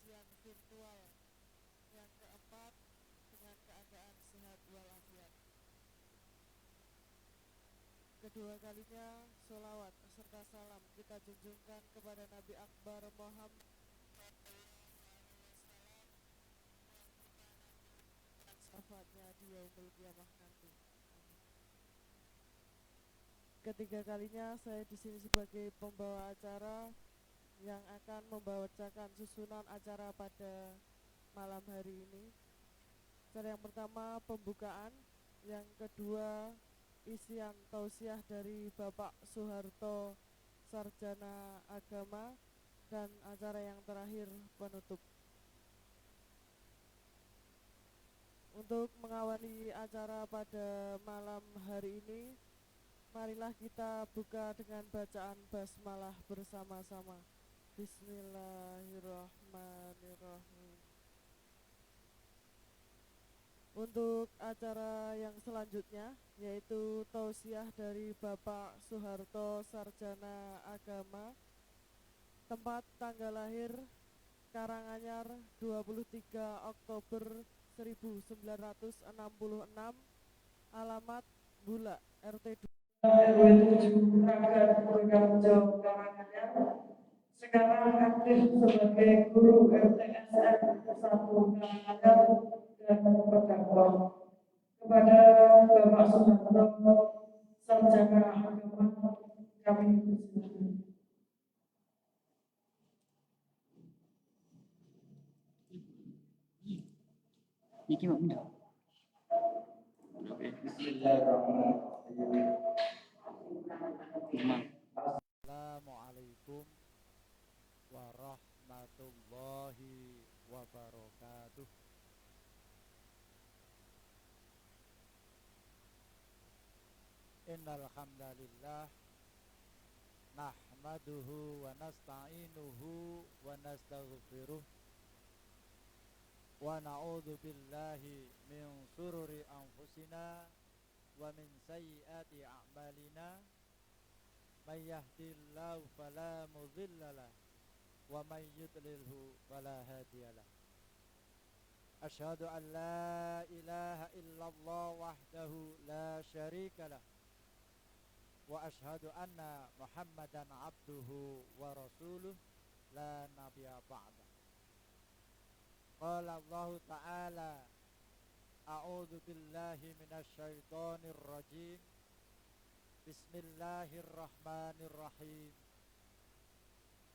ujian virtual yang keempat dengan keadaan sehat walafiat. Kedua kalinya sholawat serta salam kita junjungkan kepada Nabi Akbar Muhammad dan syafaatnya di yaumul qiyamah nanti. Ketiga kalinya saya di sini sebagai pembawa acara yang akan membacakan susunan acara pada malam hari ini. Acara yang pertama pembukaan, yang kedua isian tausiah dari Bapak Soeharto Sarjana Agama, dan acara yang terakhir penutup. Untuk mengawali acara pada malam hari ini, marilah kita buka dengan bacaan basmalah bersama-sama. Bismillahirrahmanirrahim. Untuk acara yang selanjutnya, yaitu tausiah dari Bapak Soeharto Sarjana Agama, tempat tanggal lahir Karanganyar 23 Oktober 1966, alamat Bulak RT 2 RW 7 Ragat Purworejo Karanganyar, sekarang aktif sebagai guru MTSN 1 Karanganyar dan berdakwah. Kepada Bapak Soeharto Sarjana Agama, kami persilakan. Iki mak muda. Bismillahirrahmanirrahim. Assalamualaikum warahmatullahi wabarakatuh. Innal hamdalillah nahmaduhu wa nasta'inuhu wa nastaghfiruh wa na'udzu billahi min shururi anfusina wa min sayyiati a'malina. May yahdihillahu fala mudhillalah wa may yudlilhu fala hadiyalah. Asyhadu an la ilaha illallah wahdahu la syarikalah wa asyhadu anna Muhammadan abduhu wa rasuluh la nabiyya ba'da. Qala Allah ta'ala a'udzu billahi minasy syaithanir rajim. Bismillahirrahmanirrahim.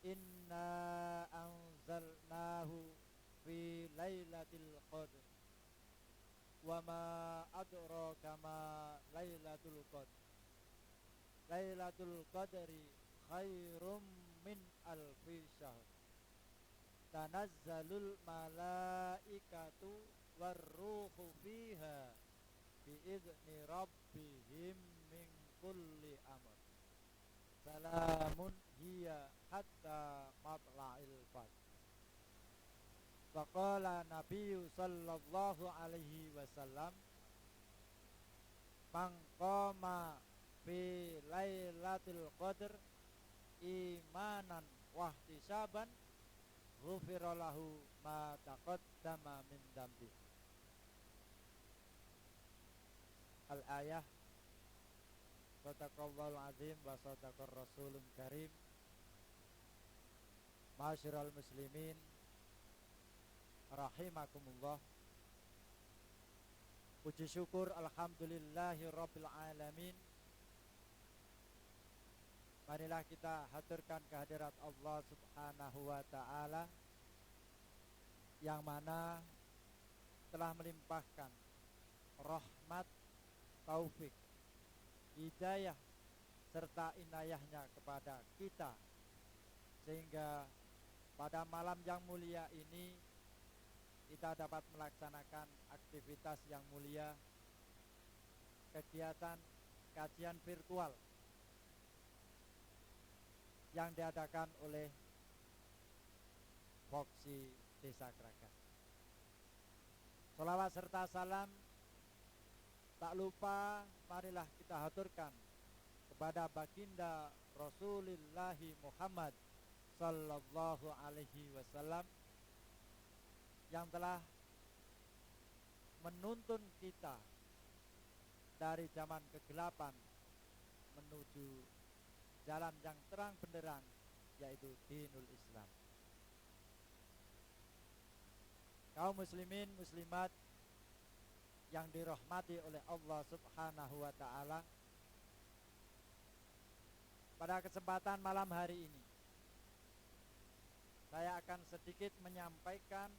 Inna anzalnahu fi lailatul qadr. Wa ma adraka ma lailatul qadr. Lailatul qadri khairum min alfi syahr. Tanazzalul malaikatu warruhu fiha biizni rabbihim min kulli amr. Salamun hiya hatta matla'il fajr. Faqala Nabiyyu sallallahu alaihi wasallam, man qama fi lailatul qadr imanan wa ihtisaban ghufira lahu ma taqaddama min dambi. Al-ayah. Sadaqallahul azim wa sadaqar rasulun karim. Ma'asyiral muslimin rahimakumullah. Puji syukur alhamdulillahi rabbil alamin. Marilah kita haturkan kehadirat Allah subhanahu wa ta'ala, yang mana telah melimpahkan rahmat, taufik, hidayah serta inayahnya kepada kita, sehingga pada malam yang mulia ini kita dapat melaksanakan aktivitas yang mulia, kegiatan kajian virtual yang diadakan oleh Voksi Desa Kragan. Sholawat serta salam tak lupa marilah kita haturkan kepada baginda Rasulullah Muhammad sallallahu alaihi wasallam, yang telah menuntun kita dari zaman kegelapan menuju jalan yang terang benderang, yaitu dinul Islam. Kaum muslimin muslimat yang dirahmati oleh Allah Subhanahu wa taala, pada kesempatan malam hari ini saya akan sedikit menyampaikan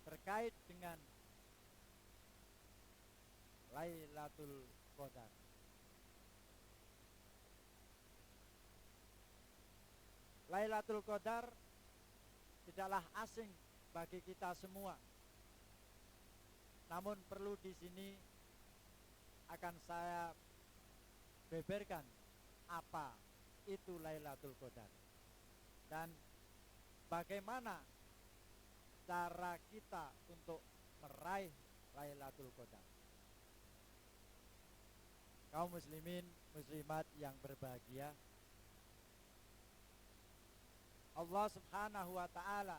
terkait dengan Lailatul Qadar. Lailatul Qadar tidaklah asing bagi kita semua. Namun perlu di sini akan saya beberkan apa itu Lailatul Qadar dan bagaimana cara kita untuk meraih Lailatul Qadar. Kaum muslimin muslimat yang berbahagia, Allah Subhanahu wa taala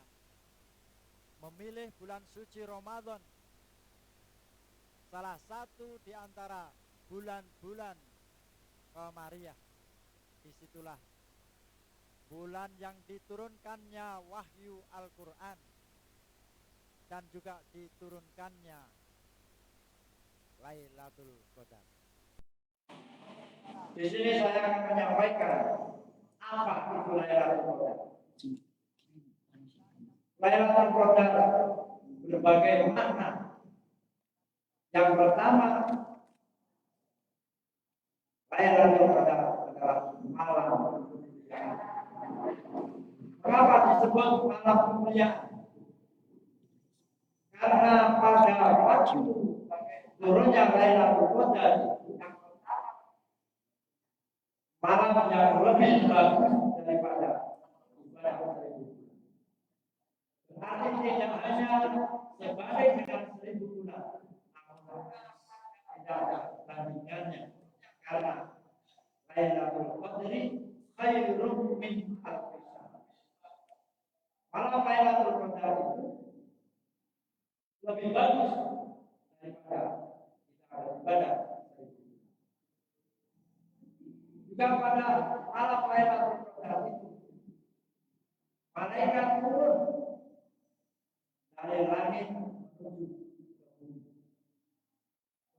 memilih bulan suci Ramadan, salah satu di antara bulan-bulan Qamariyah. Disitulah bulan yang diturunkannya wahyu Al-Quran dan juga diturunkannya Lailatul Qadar. Di sini saya akan menyampaikan apa itu Lailatul Qadar. Lailatul Qadar berbagai makna. Yang pertama, Lailatul Qadar adalah malam kemuliaan. Kenapa disebut malam kemuliaan? Karena pada waktu turunnya Lailatul Qadar, malam yang lebih bagus daripada ibadah seribu. Berarti tidak hanya sebanding dengan 1000 bulan, namun tidak ada tandingannya. Karena Lailatul Qadri khairum min alfi syahr. Malam Lailatul Qadar itu lebih bagus daripada kita beribadah. Juga pada malam Lailatul Qadar itu malaikat turun dari langit menuju ke bumi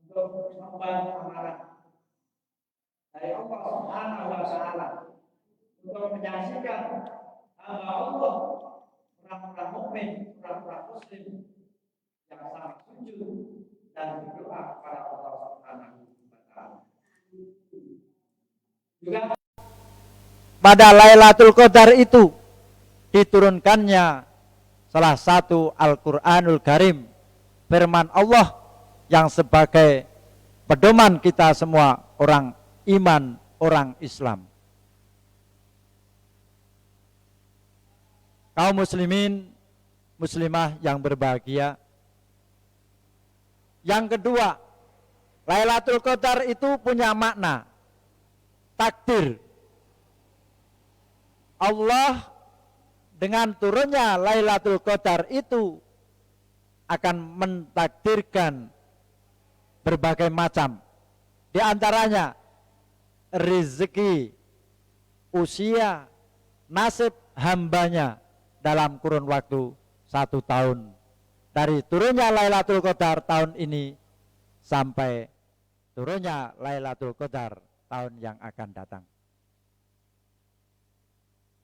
untuk membantu amalan dari Allah Subhanahu wa taala, untuk menyaksikan hamba Allah, orang-orang mukmin, orang-orang muslim yang sama sujud dan berdoa kepada Allah Subhanahu wa taala. Juga Pada Lailatul Qadar itu diturunkannya salah satu Al-Quranul Karim, firman Allah yang sebagai pedoman kita semua orang iman, orang Islam. Kaum muslimin muslimah yang berbahagia, yang kedua, Lailatul Qadar itu punya makna takdir. Allah dengan turunnya Lailatul Qadar itu akan mentakdirkan berbagai macam, di antaranya rezeki, usia, nasib hambanya dalam kurun waktu 1 tahun, dari turunnya Lailatul Qadar tahun ini sampai turunnya Lailatul Qadar tahun yang akan datang.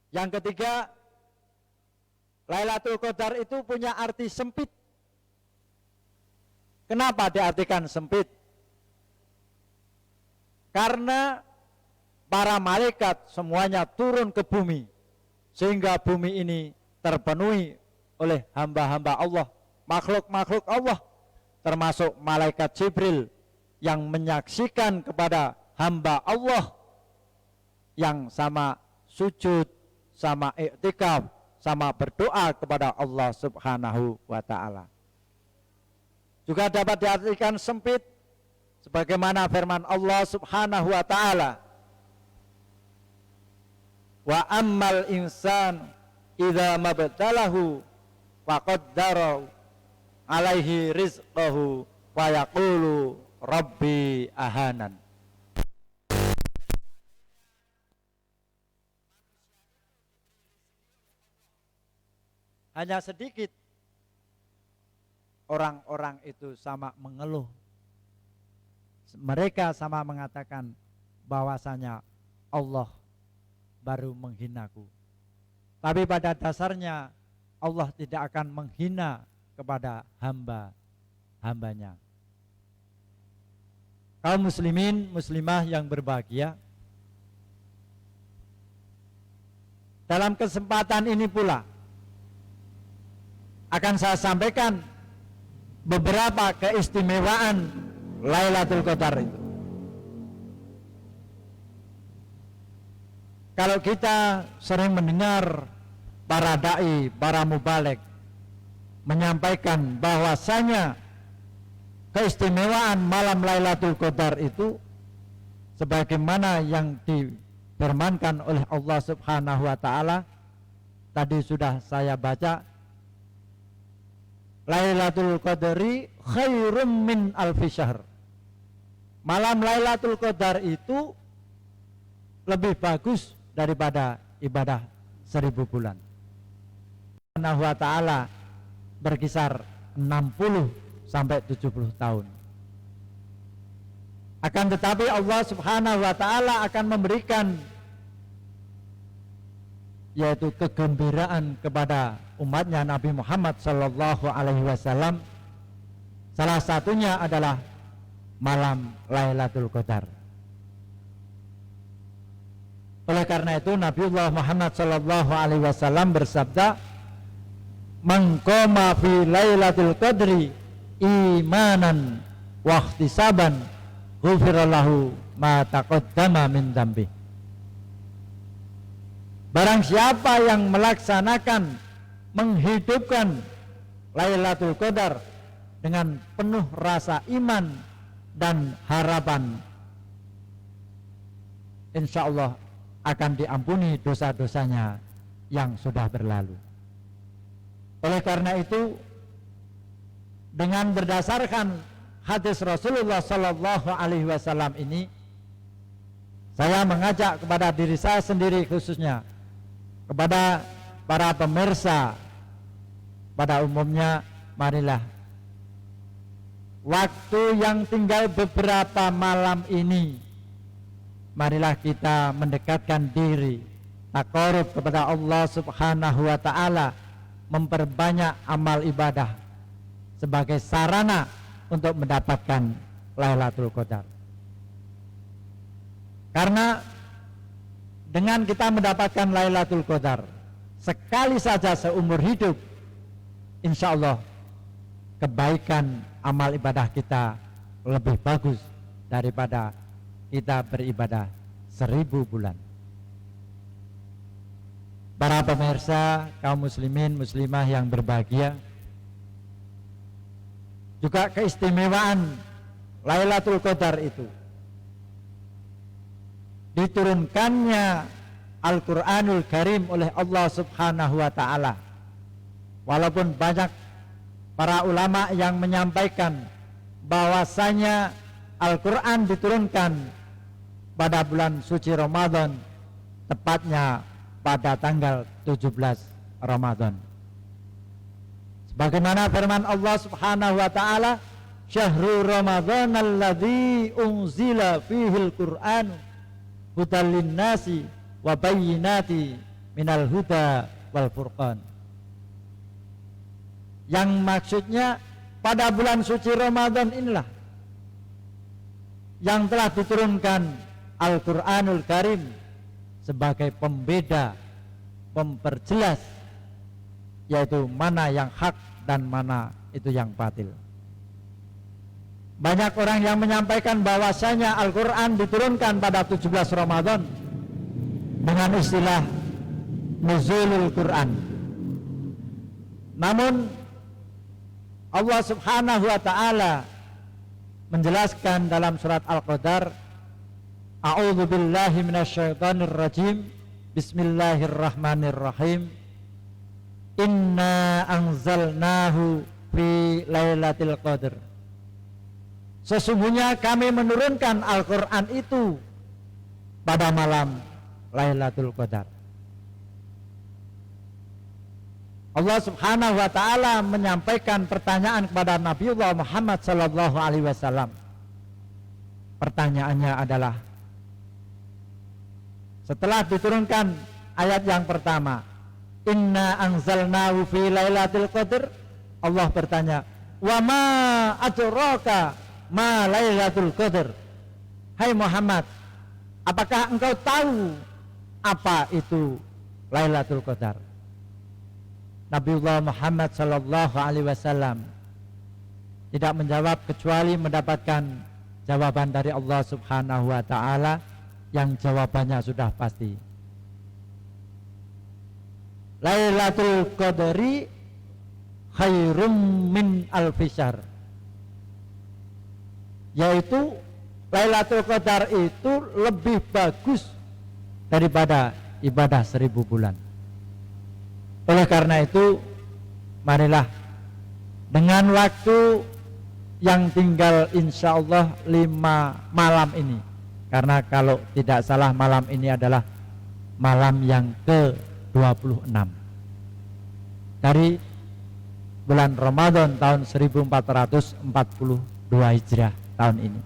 Yang ketiga, Lailatul Qadar itu punya arti sempit. Kenapa diartikan sempit? Karena para malaikat semuanya turun ke bumi, sehingga bumi ini terpenuhi oleh hamba-hamba Allah, makhluk-makhluk Allah, termasuk malaikat Jibril yang menyaksikan kepada hamba Allah yang sama sujud, sama iktikaf, sama berdoa kepada Allah Subhanahu wa taala. Juga dapat diartikan sempit sebagaimana firman Allah Subhanahu wa taala, wa ammal insan idza mabtalahu faqaddara alaihi rizqahu wa yaqulu rabbi ahanan. Hanya sedikit orang-orang itu sama mengeluh. Mereka sama mengatakan bahwasanya Allah baru menghinaku. Tapi pada dasarnya Allah tidak akan menghina kepada hamba-hambanya. Kaum muslimin, muslimah yang berbahagia, dalam kesempatan ini pula akan saya sampaikan beberapa keistimewaan Lailatul Qadar itu. Kalau kita sering mendengar para dai, para mubaligh menyampaikan bahwasanya keistimewaan malam Lailatul Qadar itu sebagaimana yang difirmankan oleh Allah Subhanahu wa taala, tadi sudah saya baca, Lailatul Qadri khairum min alfi syahr. Malam Lailatul Qadar itu lebih bagus daripada ibadah 1000 bulan. Allah Subhanahu wa taala berkisar 60 sampai 70 tahun. Akan tetapi Allah Subhanahu wa taala akan memberikan yaitu kegembiraan kepada umatnya Nabi Muhammad sallallahu alaihi wasallam. Salah satunya adalah malam Lailatul Qadar. Oleh karena itu Nabiullah Muhammad sallallahu alaihi wasallam bersabda, "Man qama fi Lailatul Qadri imanan wa ihtisaban, ghufira lahu ma taqaddama min dzambi." Barang siapa yang melaksanakan, menghidupkan Lailatul Qadar dengan penuh rasa iman dan harapan, insya Allah akan diampuni dosa-dosanya yang sudah berlalu. Oleh karena itu, dengan berdasarkan hadis Rasulullah Sallallahu Alaihi Wasallam ini, saya mengajak kepada diri saya sendiri khususnya, kepada para pemirsa pada umumnya, marilah waktu yang tinggal beberapa malam ini, marilah kita mendekatkan diri, taqarrub kepada Allah Subhanahu wa taala, memperbanyak amal ibadah sebagai sarana untuk mendapatkan Lailatul Qadar. Karena dengan kita mendapatkan Lailatul Qadar sekali saja seumur hidup, insya Allah kebaikan amal ibadah kita lebih bagus daripada kita beribadah 1000 bulan. Para pemirsa, kaum muslimin, muslimah yang berbahagia, juga keistimewaan Lailatul Qadar itu diturunkannya Al-Quranul Karim oleh Allah Subhanahu wa ta'ala. Walaupun banyak para ulama yang menyampaikan bahwasanya Al-Quran diturunkan pada bulan suci Ramadan, tepatnya pada tanggal 17 Ramadan. Sebagaimana firman Allah Subhanahu wa ta'ala, "Syahrul Ramadan alladzi unzila fihil Qur'an hudal linnasi wa bayyinati minal huda wal furqan." Yang maksudnya pada bulan suci Ramadan inilah yang telah diturunkan Al-Quranul Karim sebagai pembeda, memperjelas yaitu mana yang hak dan mana itu yang batil. Banyak orang yang menyampaikan bahwasanya Al-Quran diturunkan pada 17 Ramadan dengan istilah nuzulul Quran. Namun Allah Subhanahu wa ta'ala menjelaskan dalam surat Al-Qadar, "A'udzu billahi minasyaitonir rajim. Bismillahirrahmanirrahim. inna anzalnahu fi lailatul qadar. Sesungguhnya kami menurunkan Al-Quran itu pada malam Lailatul Qadar. Allah Subhanahu wa taala menyampaikan pertanyaan kepada Nabiullah Muhammad sallallahu alaihi wasallam. Pertanyaannya adalah, setelah diturunkan ayat yang pertama, inna anzalnahu fi lailatul qadar, Allah bertanya, wa ma adraka ma lailatul qadar. Hai Muhammad, apakah engkau tahu apa itu Lailatul Qadar? Nabiullah Muhammad sallallahu alaihi wasallam tidak menjawab kecuali mendapatkan jawaban dari Allah Subhanahu wa taala yang jawabannya sudah pasti. Lailatul Qadri khairum min alfi syahr. Yaitu Lailatul Qadar itu lebih bagus daripada ibadah 1000 bulan. Oleh karena itu, marilah dengan waktu yang tinggal insya Allah 5 malam ini, karena kalau tidak salah malam ini adalah malam yang ke-26 dari bulan Ramadan tahun 1442 Hijriah tahun ini.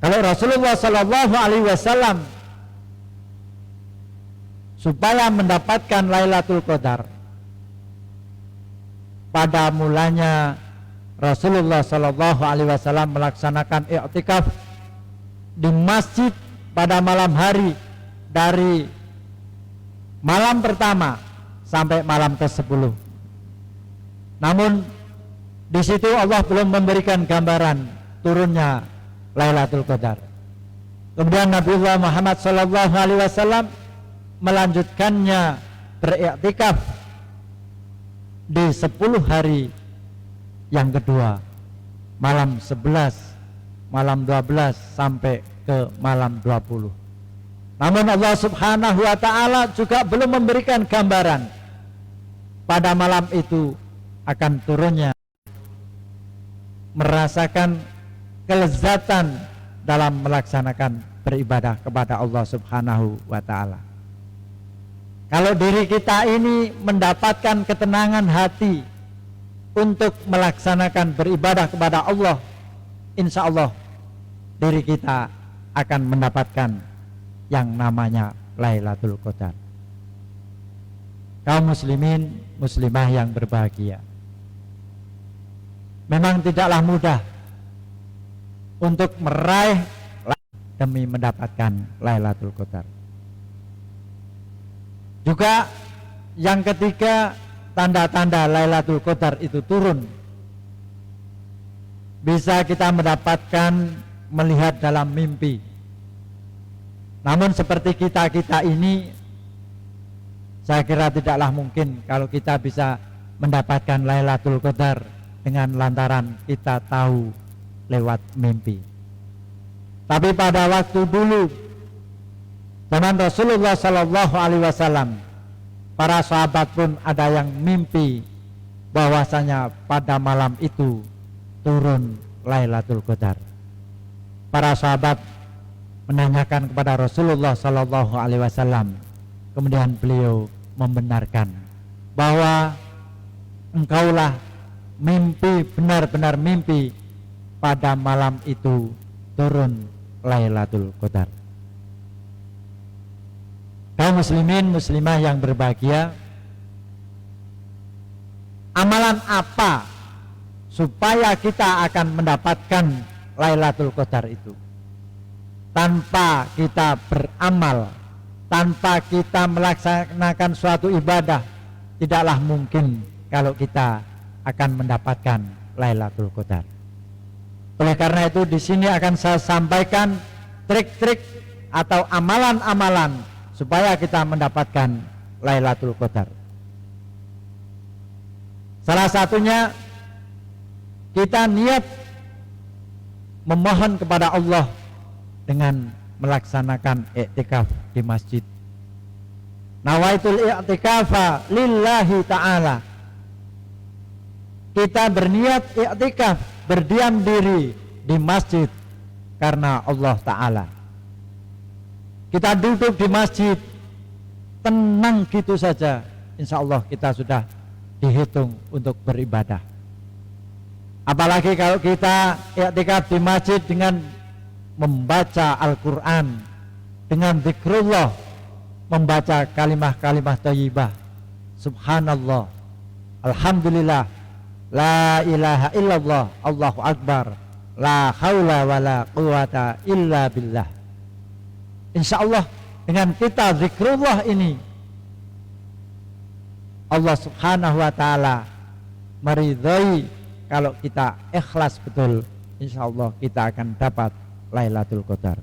Kalau Rasulullah Shallallahu Alaihi Wasallam supaya mendapatkan Lailatul Qadar, pada mulanya Rasulullah Shallallahu Alaihi Wasallam melaksanakan i'tikaf di masjid pada malam hari dari malam pertama sampai malam ke-10. Namun di situ Allah belum memberikan gambaran turunnya Lailatul Qadar. Kemudian Nabiullah Muhammad sallallahu alaihi wasallam melanjutkannya beriktikaf di 10 hari yang kedua, malam 11, malam 12 sampai ke malam 20. Namun Allah Subhanahu wa taala juga belum memberikan gambaran pada malam itu akan turunnya, merasakan kelezatan dalam melaksanakan beribadah kepada Allah Subhanahu wa taala. Kalau diri kita ini mendapatkan ketenangan hati untuk melaksanakan beribadah kepada Allah, insya Allah diri kita akan mendapatkan yang namanya Lailatul Qadar. Kaum muslimin muslimah yang berbahagia, memang tidaklah mudah untuk meraih demi mendapatkan Lailatul Qadar. Juga yang ketiga, tanda-tanda Lailatul Qadar itu turun bisa kita mendapatkan melihat dalam mimpi. Namun seperti kita ini, saya kira tidaklah mungkin kalau kita bisa mendapatkan Lailatul Qadar dengan lantaran kita tahu lewat mimpi. Tapi pada waktu dulu zaman Rasulullah Sallallahu Alaihi Wasallam, para sahabat pun ada yang mimpi bahwasanya pada malam itu turun Lailatul Qadar. Para sahabat menanyakan kepada Rasulullah Sallallahu Alaihi Wasallam, kemudian beliau membenarkan bahwa engkaulah mimpi, benar-benar mimpi pada malam itu turun Lailatul Qadar. Kaum muslimin muslimah yang berbahagia, amalan apa supaya kita akan mendapatkan Lailatul Qadar itu? Tanpa kita beramal, tanpa kita melaksanakan suatu ibadah, tidaklah mungkin kalau kita akan mendapatkan Lailatul Qadar. Oleh karena itu di sini akan saya sampaikan trik-trik atau amalan-amalan supaya kita mendapatkan Lailatul Qadar. Salah satunya, kita niat memohon kepada Allah dengan melaksanakan iktikaf di masjid. Nawaitul i'tikafa lillahi ta'ala. Kita berniat i'tikaf, berdiam diri di masjid karena Allah Ta'ala. Kita duduk di masjid tenang gitu saja, insya Allah kita sudah dihitung untuk beribadah. Apalagi kalau kita i'tikaf di masjid dengan membaca Al-Quran, dengan zikrullah, membaca kalimah-kalimah thayyibah, subhanallah, alhamdulillah, la ilaha illallah, Allahu akbar, la haula wa la quwata illa billah. Insya Allah dengan kita zikrullah ini, Allah subhanahu wa ta'ala meridhai kalau kita ikhlas betul. Insya Allah kita akan dapat Lailatul Qadar.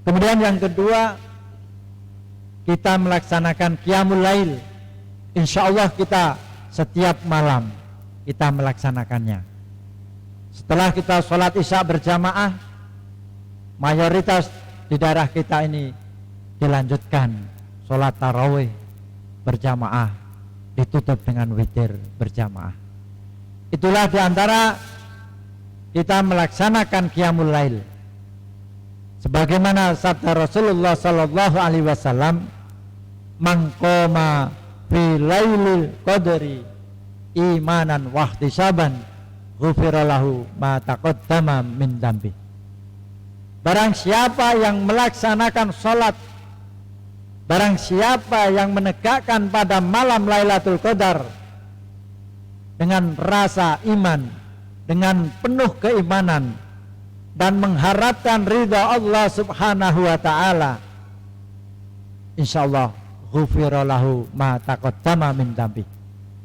Kemudian yang kedua, kita melaksanakan qiyamul lail. Insya Allah kita setiap malam kita melaksanakannya. Setelah kita sholat isya berjamaah, mayoritas di daerah kita ini dilanjutkan sholat tarawih berjamaah, ditutup dengan witir berjamaah. Itulah diantara kita melaksanakan qiyamul lail. Sebagaimana sabda Rasulullah sallallahu alaihi wasallam, "Man qama fi lailil qadri imanan wa ihtisaban, ghufira lahu ma taqaddama min dzambi." Barang siapa yang melaksanakan salat, barang siapa yang menegakkan pada malam Lailatul Qadar dengan rasa iman, dengan penuh keimanan dan mengharapkan ridha Allah subhanahu wa ta'ala, insyaallah ghufira lahu ma taqaddama min dzambi,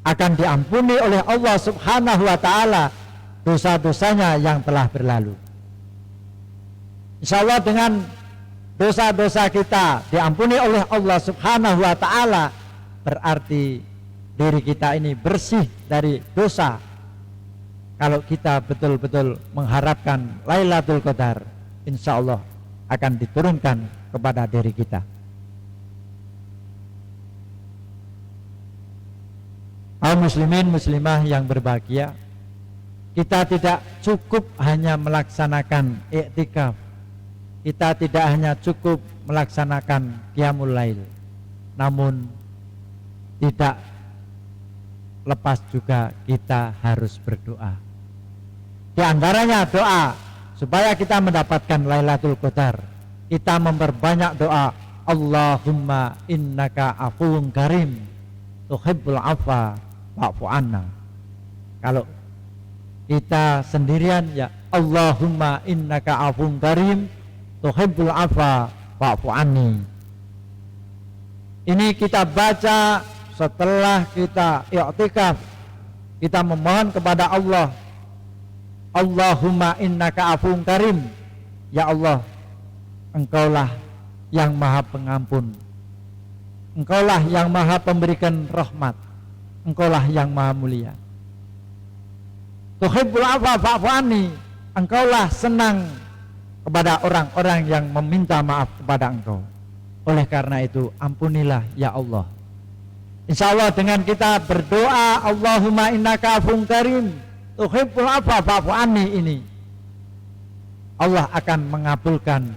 akan diampuni oleh Allah subhanahu wa ta'ala dosa-dosanya yang telah berlalu. Insyaallah dengan dosa-dosa kita diampuni oleh Allah subhanahu wa ta'ala, berarti diri kita ini bersih dari dosa. Kalau kita betul-betul mengharapkan Lailatul Qadar, insya Allah akan diturunkan kepada diri kita. Kaum muslimin muslimah yang berbahagia, kita tidak cukup hanya melaksanakan i'tikaf, kita tidak hanya cukup melaksanakan qiyamul lail, namun tidak lepas juga kita harus berdoa. Di antaranya doa supaya kita mendapatkan Lailatul Qadar. Kita memperbanyak doa, Allahumma innaka afuwun karim tuhibbul afwa fa'fu anna. Kalau kita sendirian, ya Allahumma innaka afuwun karim tuhibbul afwa fa'fu anni. Ini kita baca setelah kita i'tikaf, kita memohon kepada Allah, Allahumma innaka afuwun karim, ya Allah, Engkaulah yang maha pengampun, Engkaulah yang maha pemberikan rahmat, Engkaulah yang maha mulia. Tuhibbul afwa fa'fu anni, Engkaulah senang kepada orang-orang yang meminta maaf kepada Engkau. Oleh karena itu ampunilah ya Allah. Insya Allah dengan kita berdoa Allahumma innaka afuwun karim tuhibbul afwa fa'fu anni ini, Allah akan mengabulkan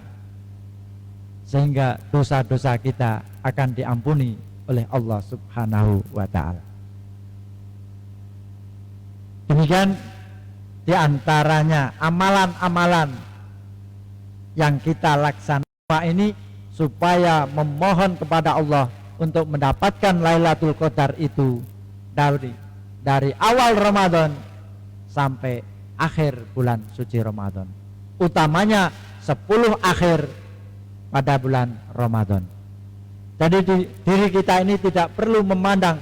sehingga dosa-dosa kita akan diampuni oleh Allah subhanahu wa ta'ala. Demikian diantaranya amalan-amalan yang kita laksanakan ini supaya memohon kepada Allah untuk mendapatkan Lailatul Qadar itu dari awal Ramadan sampai akhir bulan suci Ramadan, utamanya 10 akhir pada bulan Ramadan. Jadi diri kita ini tidak perlu memandang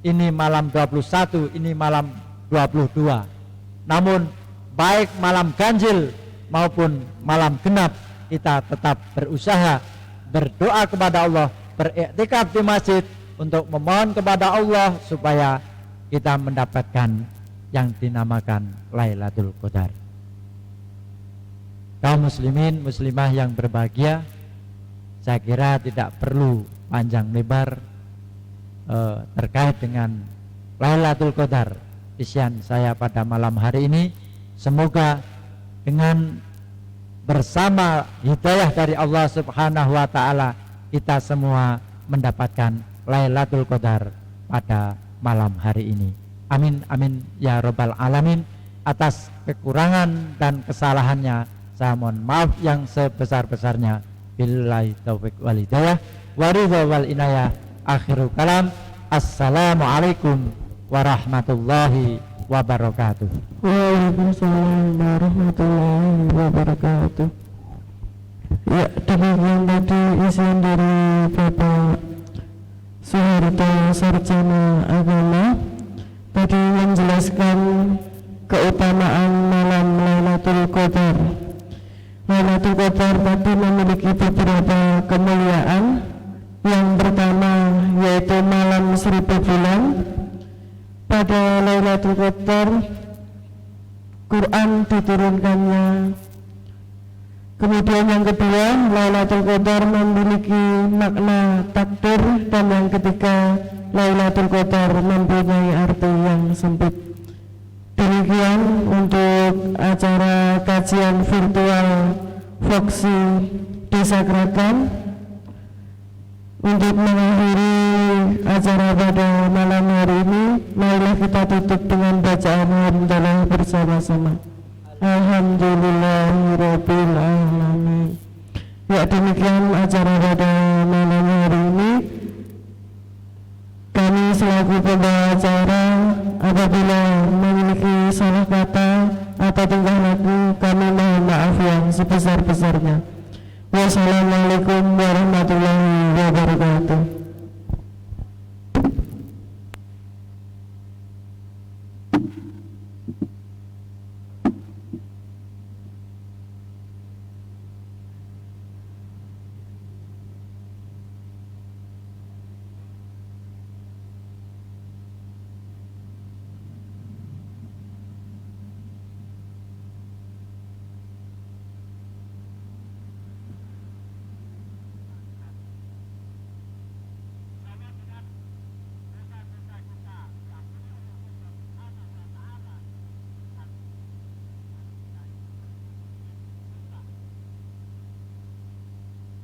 ini malam 21, ini malam 22. Namun baik malam ganjil maupun malam genap, kita tetap berusaha berdoa kepada Allah, beriktikaf di masjid untuk memohon kepada Allah supaya kita mendapatkan yang dinamakan Lailatul Qadar. Kaum muslimin muslimah yang berbahagia, Saya kira tidak perlu panjang lebar terkait dengan Lailatul Qadar. Isian saya pada malam hari ini, semoga dengan bersama hidayah dari Allah Subhanahu wa taala kita semua mendapatkan Lailatul Qadar pada malam hari ini. Amin amin ya rabbal alamin. Atas kekurangan dan kesalahannya saya mohon maaf yang sebesar-besarnya. Billahi taufiq wal hidayah wa ridha wal inayah. Akhirul kalam. Assalamualaikum warahmatullahi wabarakatuh. Waalaikumsalam warahmatullahi wabarakatuh. Ya, demikian tadi isian dari Bapak Soeharto Sarjana Agama tadi menjelaskan keutamaan malam Lailatul Qadar. Lailatul Qadar tadi memiliki beberapa kemuliaan. Yang pertama yaitu malam 1000 bulan. Pada Lailatul Qadar Quran diturunkannya. Kemudian yang kedua, Lailatul Qadar memiliki makna takdir. Dan yang ketiga, Lailatul Qadar mempunyai arti yang sempit. Demikian untuk acara kajian virtual Voksi Desa Kragan. Untuk mengakhiri acara pada malam hari ini, marilah kita tutup dengan bacaan hamdalah bersama-sama. Alhamdulillahirabbil alamin. Ya, demikian acara pada malam hari ini. Kami selaku pembawa acara, apabila memiliki salah kata atau tingkah laku, kami mohon maaf yang sebesar-besarnya. Wassalamualaikum warahmatullahi wabarakatuh.